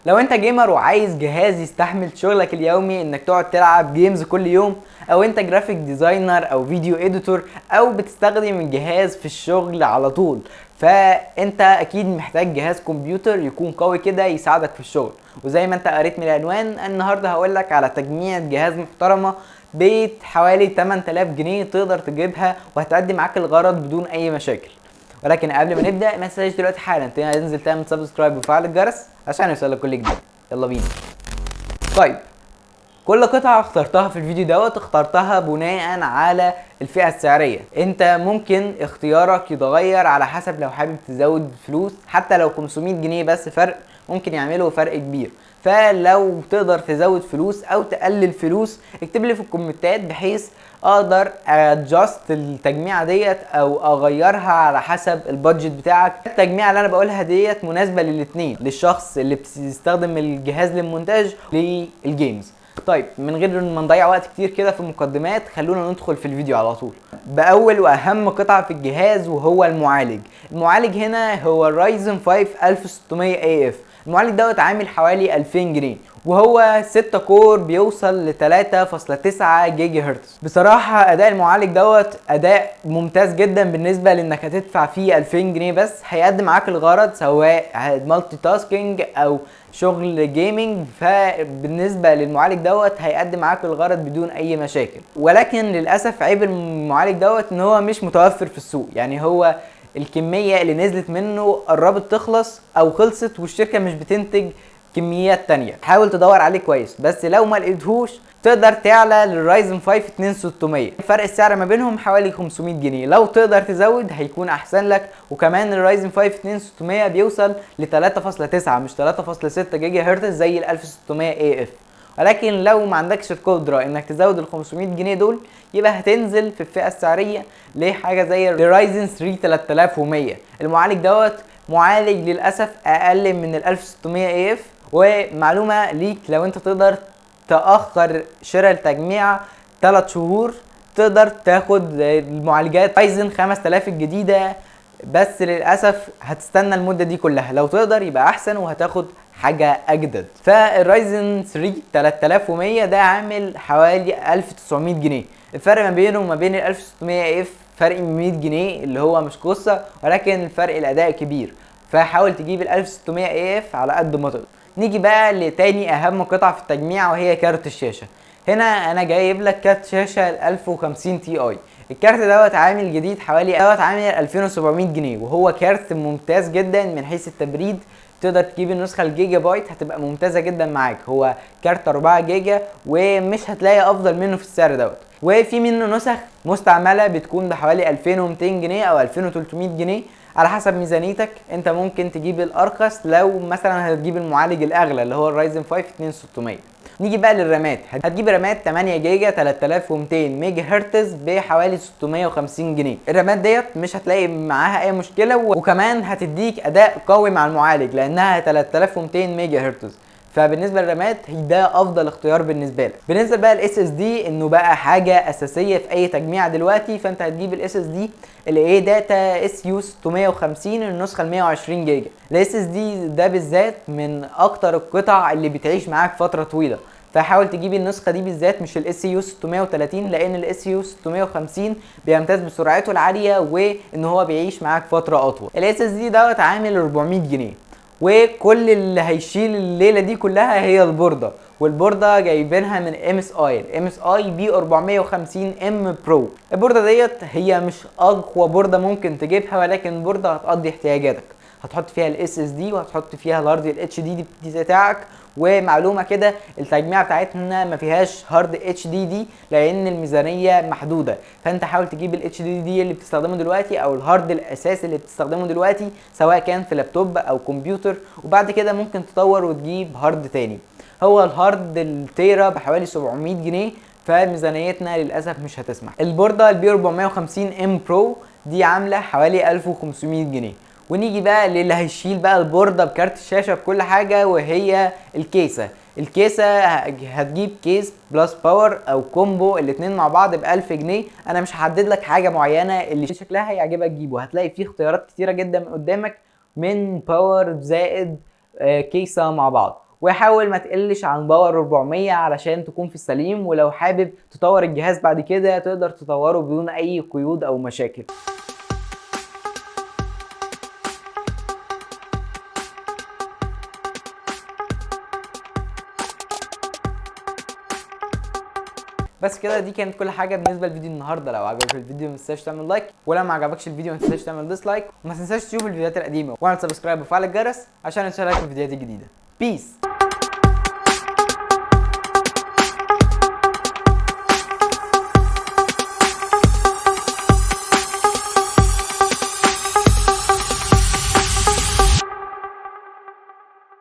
لو انت جيمر وعايز جهاز يستحمل شغلك اليومي انك تقعد تلعب جيمز كل يوم، او انت جرافيك ديزاينر او فيديو اديتور او بتستخدم الجهاز في الشغل على طول، فانت اكيد محتاج جهاز كمبيوتر يكون قوي كده يساعدك في الشغل. وزي ما انت قريت من العنوان، النهارده هقولك على تجميع جهاز محترمه بحوالي 8000 جنيه تقدر تجيبها وهتأدي معاك الغرض بدون اي مشاكل. ولكن قبل ما نبدا ما تنساش دلوقتي حالا تنزل تعمل سبسكرايب وفعل الجرس عشان يوصلك كل جديد. يلا بينا. طيب، كل قطعة اخترتها في الفيديو دوت اخترتها بناء على الفئة السعرية. انت ممكن اختيارك يتغير على حسب لو حابب تزود فلوس، حتى لو 500 جنيه بس فرق ممكن يعملوا فرق كبير. فلو تقدر تزود فلوس او تقلل فلوس اكتب لي في الكومنتات بحيث اقدر ادجاست التجميعة ديت او اغيرها على حسب البادجت بتاعك. التجميعة اللي انا بقولها ديت مناسبة للاتنين، للشخص اللي بيستخدم الجهاز للمونتاج للجيمز. طيب، من غير ما نضيع وقت كتير كده في المقدمات خلونا ندخل في الفيديو على طول باول واهم قطعه في الجهاز، وهو المعالج. المعالج هنا هو الرايزن 5 1600 اي اف. المعالج دوت عامل حوالي 2000 جنيه، وهو 6 كور بيوصل ل 3.9 جيجا هرتز. بصراحه اداء المعالج دوت اداء ممتاز جدا بالنسبه لانك هتدفع فيه 2000 جنيه بس. هيقدم معاك الغرض سواء مالتي تاسكينج او شغل جيمنج، فبالنسبه للمعالج دوت هيقدم معاك الغرض بدون اي مشاكل. ولكن للاسف عيب المعالج دوت ان هو مش متوفر في السوق، يعني هو الكميه اللي نزلت منه قربت تخلص او خلصت والشركه مش بتنتج كميات تانية. حاول تدور عليه كويس، بس لو ما لقيتهوش تقدر تعلى للرايزن 5 2600. فرق السعر ما بينهم حوالي 500 جنيه. لو تقدر تزود هيكون احسن لك. وكمان الرايزن 5 2600 بيوصل ل 3.9 مش 3.6 جيجا هرتز زي ال 1600 اي اف. ولكن لو ما عندكش القدره انك تزود ال 500 جنيه دول يبقى هتنزل في الفئه السعريه لحاجه زي الرايزن 3 3100. المعالج دوت معالج للاسف اقل من ال 1600 اي اف. ومعلومه ليك، لو انت تقدر تأخر شراء التجميع 3 شهور تقدر تاخد المعالجات رايزن 5000 الجديدة، بس للأسف هتستنى المدة دي كلها. لو تقدر يبقى أحسن وهتاخد حاجة أجدد. فالرايزن 3 3100 ده عامل حوالي 1900 جنيه. الفرق ما بينه وما بين ال 1600 اف فرق 100 جنيه اللي هو مش قصة، ولكن فرق الأداء كبير. فحاول تجيب ال 1600 اف على قد ما تقدر. نيجي بقى لتاني اهم قطعة في التجميع وهي كارت الشاشة. هنا انا جايب لك كارت شاشة 1050 تي اي. الكارت دوت عامل جديد حوالي 2700 جنيه، وهو كارت ممتاز جدا من حيث التبريد. تقدر تجيب النسخة الجيجا بايت هتبقى ممتازة جدا معاك. هو كارت 4 جيجا ومش هتلاقي افضل منه في السعر دوت. وفي منه نسخ مستعملة بتكون بحوالي 2200 جنيه او 2300 جنيه على حسب ميزانيتك. انت ممكن تجيب الارخص لو مثلا هتجيب المعالج الاغلى اللي هو الرايزن 5 2600. نيجي بقى للرامات. هتجيب رامات 8 جيجا 3200 ميجا هرتز بحوالي 650 جنيه. الرامات ديت مش هتلاقي معاها اي مشكله، وكمان هتديك اداء قوي مع المعالج لانها 3200 ميجا هرتز. فبالنسبه للرامات ده افضل اختيار بالنسبه لك. بالنسبه بقى للاس اس دي انه بقى حاجه اساسيه في اي تجميع دلوقتي، فانت هتجيب الاس اس دي الاي داتا اس يو 650 النسخه ال 120 جيجا. الاس اس دي ده بالذات من اكتر القطع اللي بتعيش معاك فتره طويله، فحاول تجيب النسخه دي بالذات مش الاس يو 630 لان الاس يو 650 بيمتاز بسرعته العاليه وان هو بيعيش معاك فتره اطول. الاس اس دي دوت عامل 400 جنيه. وكل اللي هيشيل الليله دي كلها هي البورده، والبورده جايبينها من ام اس اي، الام اس اي بي 450 ام برو. البورده ديت هي مش اقوى بورده ممكن تجيبها، ولكن بورده هتقضي احتياجاتك. هتحط فيها الاس اس دي وهتحط فيها الهارد الاتش دي بتاعك. ومعلومه كده، التجميع بتاعتنا ما فيهاش هارد اتش دي لان الميزانيه محدوده. فانت حاول تجيب الاتش دي اللي بتستخدمه دلوقتي او الهارد الاساسي اللي بتستخدمه دلوقتي سواء كان في لابتوب او كمبيوتر، وبعد كده ممكن تطور وتجيب هارد تاني. هو الهارد التيرا بحوالي 700 جنيه، فميزانيتنا للاسف مش هتسمح. البورده البي 450 ام برو دي عامله حوالي 1500 جنيه. ونيجي بقى للي هيشيل بقى البورده بكارت الشاشه بكل حاجه، وهي الكيسه. الكيسه هتجيب كيس بلس باور او كومبو الاتنين مع بعض ب 1000 جنيه. انا مش هحدد لك حاجه معينه، اللي شكلها هيعجبك جيبه. هتلاقي فيه اختيارات كتيره جدا من قدامك من باور زائد كيسه مع بعض. وحاول ما تقلش عن باور 400 علشان تكون في السليم، ولو حابب تطور الجهاز بعد كده تقدر تطوره بدون اي قيود او مشاكل. بس كده دي كانت كل حاجه بالنسبه لفيديو النهارده. لو عجبك الفيديو ما تنساش تعمل لايك، ولو ما عجبكش الفيديو ما تنساش تعمل ديسلايك، وما تنساش تشوف الفيديوهات القديمه واعمل سبسكرايب وفعل الجرس عشان يوصلك الفيديوهات الجديده. بيس.